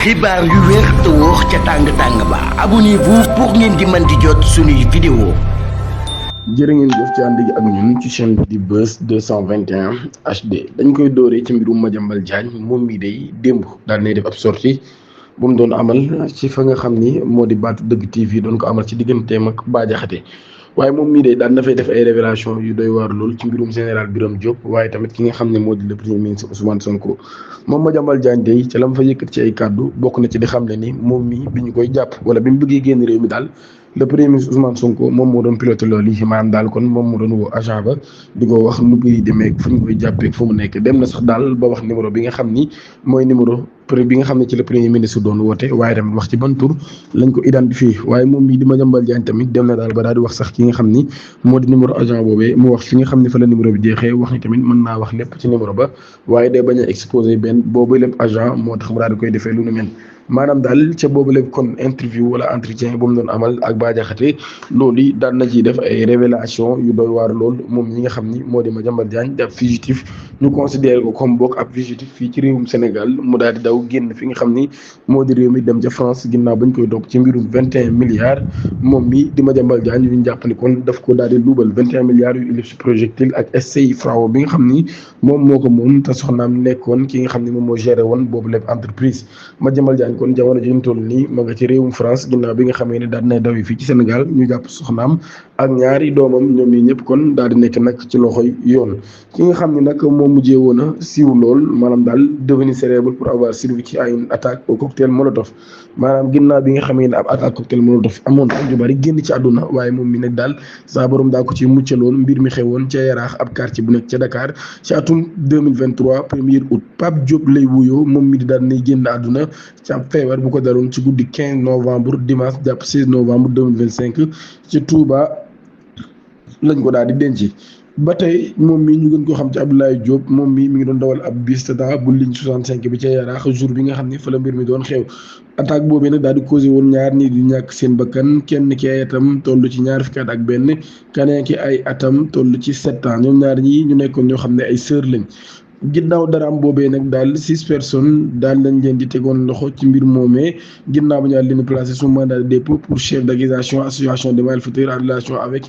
xibaar yu wér te wóor ca tàng-tàng ba abonnez-vous pour ngeen di mën di jot suñuy vidéo. jërë ngeen jëf ci ànd gi ak ñun ci chaîne bi di Buzz 221 HD dañ koy dooree ci mbirum Madiambal Diagne moom mii day démb daal nay def ab sortie bu mu doon amal ci fa nga xam ni moo di Baatu Dëgg TV doon ko amal ci digganteem ak Bah Diakhaté waaye moom mii de daan na fay def ay révélation yu doy waar lool ci mbirum général Birame Diop waaye tamit ki nga xam ne moo di le premier ministre Ousmane Sonko moom Madiambal Diagne day ca la mu fa yëkkat ci ay kàddu bokk na ci di xam ne ni moom mii bi ñu koy jàpp wala bi mu bëggee génn réew mi daal le premier ministre Ousmane Sonko moom moo doon piloté loolu yi maanaam daal kon moom moo doon woo agent ba di ko wax nu muy demee fu ñu koy jàppee fu mu nekk dem na sax daal ba wax numéro bi nga xam ni mooy numéro bi nga xam ne ci le premier ministre doon woote waaye tamit wax ci ban tur lañ ko identifié waaye moom mii di Madiambal Diagne tamit dem na daal ba daal di wax sax ki nga xam ni moo di numéro agent boobee mu wax fi nga xam ne fa la numéro bi jeexee wax ni tamit mën naa wax lépp ci numéro ba waaye day bañ a exposé benn boobu lépp agent moo tax mu daal di koy defee lu nu mel maanaam daal ca boobu lépp kon interview wala entretien bu mu doon amal ak Bah Diakhaté loolu yi daan na ciy def ay révélation yu doy waar lool moom ñi nga xam ni moo di Madiambal Diagne di ab fugitif ñu considéré ko comme bokk ab fugitif fii ci réewum Sénégal mu daal di daw génn fi nga xam ni moo di réew mi dem ca France ginnaaw bañ koy topp ci mbirum 21 milliards moom mi di Madiambal Diagne ñu jàpp ni kon daf ko daal di luubal 21 milliards yu ellipse projectile ak SCI Frao bi nga xam ni moom moo ko moom te soxnaam nekkoon ki nga xam ni moom moo géré woon boobu lépp entreprise Madiambal Diagne kon jamono ji ñu toll nii ma nga ci réewum France ginnaaw bi nga xamee ne daal dinay daw yi fii ci Sénégal ñu jàpp soxnaam ak ñaari doomam ñoom ñi ñëpp kon daal di nekk nag ci loxoy yoon ki nga xam ne nag moom mujjee woon a siiw lool maanaam daal devenu célèbre pour avoir survécu à une attaque au cocktail molotov maanaam ginnaaw bi nga xamee ne ab attaque cocktail molotov amoon ak yu bari génn ci àdduna waaye moom mi nag daal saa borom daa ko ci muccaloon mbir mi xewoon ca Yaraax ab quartier bu nekk ca Dakar ci atum 2023 premier août Pape Diop lay wuyoo moom mi di daal nay génn àdduna ci ab feebar bu ko daloon ci guddi 15 novembre dimanche jàpp 16 novembre 2025 ci Touba lañ ko daal di denc. ba tey moom mii ñu gën koo xam ci Abdoulaye Diop moom mii mi ngi doon dawal ab bus Tata bu ligne 65 bi ca Yaraax jour bi nga xam ne fa la mbir mi doon xew attaque boobee nag daal di causé woon ñaar nit di ñàkk seen bakkan kenn ki ay atam toll ci ñaar fukki at ak benn keneen ki ay atam toll ci 7 ans ñoom ñaar ñi ñu nekkoon ñoo xam ne ay sœur lañ. ginnaaw daraam boobee nag daal 6 personnes daal lañ leen di tegoon loxo ci mbir moomee ginnaaw ba ñu daal leen placé sous mandat de dépôt pour chef d'accusation association de malfaiteurs en relation avec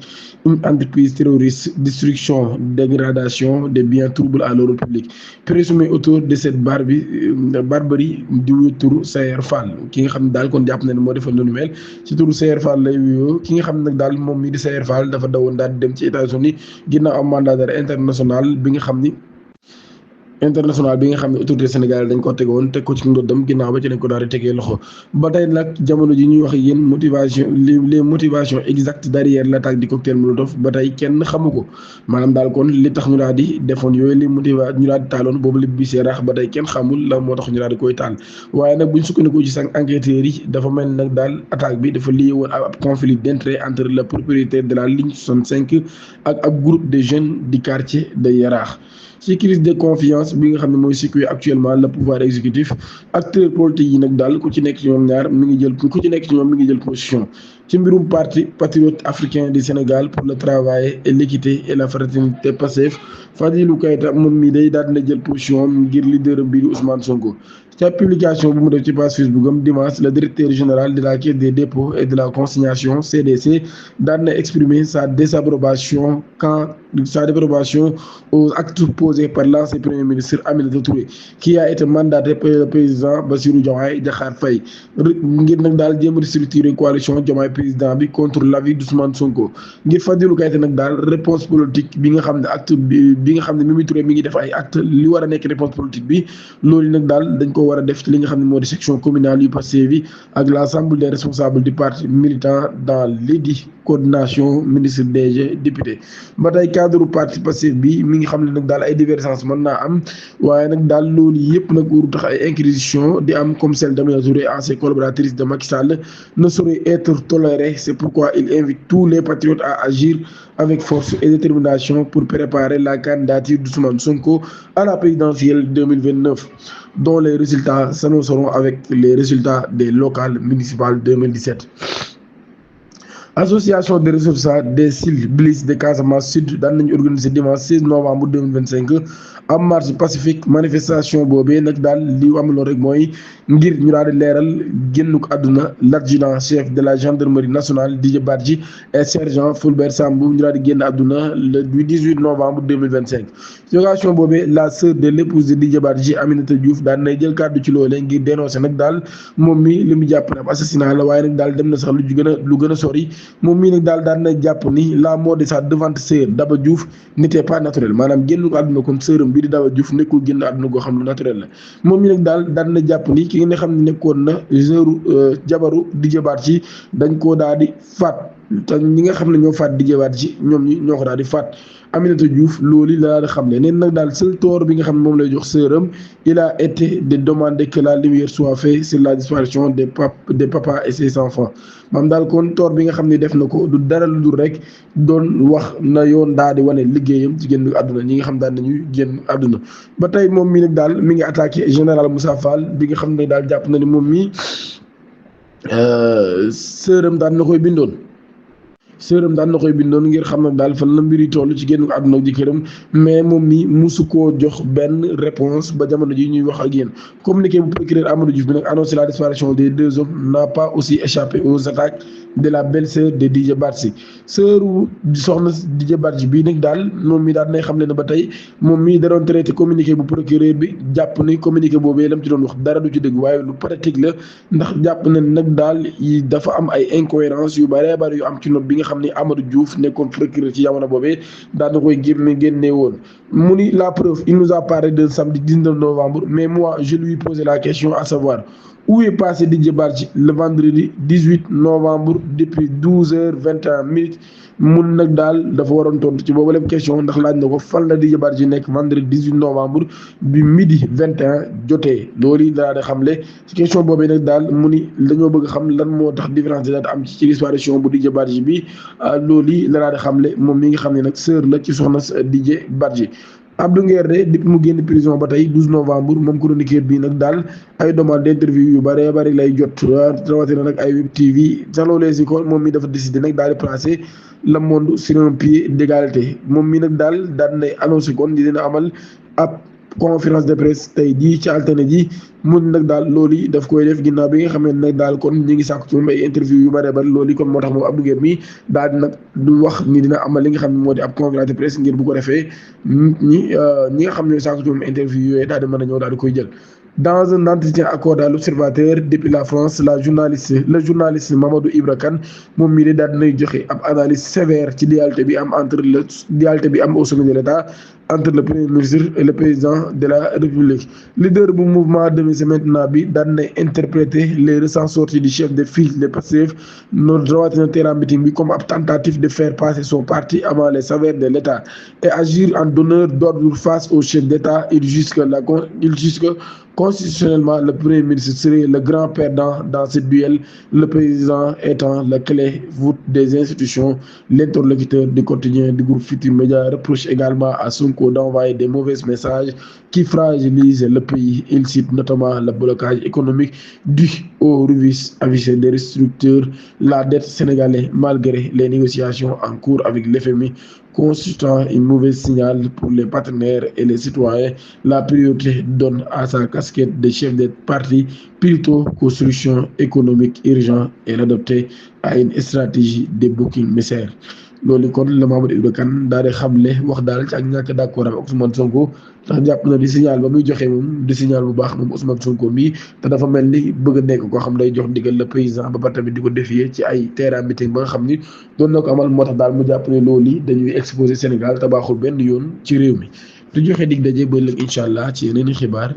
une entreprise terroriste destruction dégradation des biens troubles à l'ordre public présumé auteur de cette barbarie di wuyu turu Sayer Fall ki nga xam ne daal kon jàpp na ne moo defal lu nu mel ci turu Sayer Fall lay wuyoo ki nga xam ne nag daal moom mii di Sayer Fall dafa dawoon daal di dem ci États-Unis ginnaaw am mandat d'arrêt international bi nga xam ni autorité sénégalais dañ ko tegoon teg ko ci ndoddam ginnaaw ba ci lañ ko daal di tegee loxo ba tey nag jamono ji ñuy wax yéen les motivations exactes derrière l'attaque du cocktail molotov ba tey kenn xamu ko maanaam daal kon li tax ñu daal di defoon yooyu ñu daal di taaloon boobu lépp bi seeraax ba tey kenn xamul la moo tax ñu daal di koy taal waaye nag buñ sukkandikoo ci sànq enquêteurs yi dafa mel nag daal attaque bi dafa lié woon ab conflit d'intérêt entre le propriétaire de la ligne 65 ak ab groupe de jeunes du quartier de Yaraax ci crise de confiance bi nga xam ne mooy secouer actuellement le pouvoir exécutif acteurs politiques yi nag daal ku ci nekk ci ñoom mi ngi jël position ci mbirum parti patriote africain du Sénégal pour le travail et l'équité et la fraternité Pastef Fadilou Keita moom mii day daal dina jël position ngir leader bi di Ousmane Sonko ca publication bu mu def ci page Facebook am dimanche le directeur général de la Caisse des dépôts et de la consignation CDC daal na exprimer sa désapprobation aux actes posés par l'ancien premier ministre Aminata Touré qui a été mandaté par le président Bassirou Diomaye Diakhar Faye ngir nag daal jéem a restructurer coalition Diomaye président bi contre l'avis d'Ousmane Sonko ngir Fadilou Keita nag daal réponse politique bi nga xam ne acte bi nga xam ne Mimi Touré mi ngi def ay acte li war a nekk réponse politique bi loolu nag daal dañ ko war a def li nga xam ne moo di section communale yu Pastef bi ak l'ensemble des responsables du parti militant dans l'édit coordination ministre DG député ba tey cadre parti Pastef bi mi ngi xam ne nag daal ay divergence mën naa am waaye nag daal loolu yëpp nag waru tax ay inquisition di am comme celle d'Aminata Touré ancienne collaboratrice de Macky Sall ne saurait être tolérée. C'est pourquoi il invite tous les patriotes à agir avec force et détermination pour préparer la candidature d'Ousmane Sonko à la présidentielle 2029 dont les résultats s'annonceront avec les résultats des locales municipales 2017. Association des ressortissants des Sil Bliss de Casamance Sud daan nañu organiser dimanche 16 novembre 2025 en marche pacifique. Manifestation boobee nag daal li amaloon rek mooy ngir ñu daal di leeral génnuk àdduna l'adjudant chef de la gendarmerie nationale Didier Badji et sergent Fulbert Sambou ñu daal di génn àdduna le 18 novembre 2025. situation boobee la sœur de l'épouse de Didier Badji Aminata Diouf daal nay jël kàddu ci loolee ngir dénoncé nag daal moom mi li mu jàpp ne ab assassinat la, waaye nag daal dem na sax lu gën a sori. moom mii nag daal na jàpp ni la mort de sa devante sœur Daba Diouf n'était pas naturel, maanaam génn ko àdduna kon sœuram bii di Daba Diouf nekkul génn àdduna goo xam lu naturel la. moom mii nag daal na jàpp ni ki nga xam ne nekkoon na jabaru Didier Badji dañ koo daal di faat, te ñi nga xam ne ñoo faat Didier Badji ñoom ñi ñoo ko daal di faat. Aminata Diouf loolu la daal di xam ne neen nag daal seul tort bi nga xam ne moom lay jox sœuram il a été de demander que la lumière soit faite sur la disparition des papas et ses enfants. maam daal kon tort bi nga xam ne def na ko du dara lu dul rek doon wax na yoon daal di wane liggéeyam ci génn àdduna ñi nga xam daal nañuy génn àdduna. ba tey moom mii nag daal mi ngi attaqué général Moussa Fall bi nga xam ne daal jàpp na ni moom mii sœuram daan na koy bindoon. sërëm daan na koy bindoon ngir xam ne daal fan la mbir yi toll ci génn àdduna ak jëkkëram, mais moom mi musu koo jox benn réponse ba jamono ji ñuy wax ak yéen. communiqué bu procureur Amadou Diouf bi nag annoncé la disparition des deux hommes n'a pas aussi échappé aux attaques de la belle-sœur de Didier Badji. sœuru soxna Didier Badji bii nag daal moom mi daal nay xam ne ba tey moom mii da doon traité communiqué bu procureur bi jàpp ni communiqué boobee lam ci doon wax dara du ci dëgg, waaye lu pratique la ndax jàpp na nag daal yi dafa am ay incohérences yu bëree bëri yu am ci note bi nga xam ni Amadou Diouf nekkoon procureur ci jamono boobee daan na koy génne woon. mu ni la preuve, il nous a parlé de samedi 19 novembre, mais moi je lui posé la question à savoir où est passé Didier Badji le vendredi 18 novembre depuis 12h21. mun nag daal dafa waroon tontu ci boobu lépp question ndax laaj na ko fan la Didier Badji nekk vendredi 18 novembre bi midi 21 jotee. loolu yi daal di xamle ci question boobee nag daal mu ni dañoo bëgg xam lan moo tax différence daal di am ci disparition bu Didier Badji bi. loolu yi la daal di xamle moom mi nga xam ne nag sœur la ci soxna Didier Badji. Abdou Nguer de depuis mu génn prison ba tey 12 novembre moom chroniqueur bii nag daal ay demande d'interview yu bëree bëri lay jot rawatina nag ay web TV sax loolee si ko moom mi dafa décidé nag daal di placer le monde sur un pied d'égalité. moom mi nag daal nay annoncé kon di dina amal ab conférence de presse tey jii ci altine ji mun nag daal loolu yi daf koy def ginnaaw bi nga xam ne nag daal kon ñi ngi sàkku ci moom ay interview yu bëree bëri loolu yi kon moo tax moom Abdou Nguer mi daal di nag du wax ni dina amal li nga xam ne moo di ab conférence de presse ngir bu ko defee ñi nga xam ne sàkku ci moom interview yooyu daal di mën a ñëw daal di koy jël. Dans un entretien accordé à l'Observateur depuis la France, le journaliste Mamadou Ibra Kane moom mii de daal dinay joxe ab analyse sévère ci dualité bi am au sommet de l'État entre le premier ministre et le président de la République. Leader du mouvement Demain c'est maintenant bi daal dinay interpréter les récents sorties du chef de file de Pastef notre rawatina terrain meeting bi comme ab tentative de faire passer son parti avant les saveurs de l'État et agir en donneur d'ordre face au chef d'État. Il juge que constitutionnellement, le Premier ministre serait le grand perdant dans ce duel, le président étant la clé voûte des institutions. L'interlocuteur du quotidien du groupe Futurs Médias reproche également à Sonko d'envoyer des mauvais messages qui fragilisent le pays. Il cite notamment le blocage économique dû au revis avisé des restructures, la dette sénégalaise malgré les négociations en cours avec l'FMI, constituant un mauvais signal pour les partenaires et les citoyens. La priorité donne à sa casquette de chef de parti plutôt qu'aux solutions économiques urgentes et l'adopter à une stratégie de bouc émissaire. loolu kon la Mamadou Ibra Kane daal di xamle wax daal ci ak ñàkk d'accord am ak Ousmane Sonko ndax jàpp na di signal ba muy joxe moom di signal bu baax moom Ousmane Sonko mii te dafa mel ni bëgg a nekk koo xam day jox ndigal le président ba ba tamit di ko défier ci ay terrain meeting ba nga xam ni doon na ko amal moo tax daal mu jàpp ne loolu dañuy exposer Sénégal te baaxul benn yoon ci réew mi di joxe dig daje ba ëllëg incha allah ci yeneen i xibaar.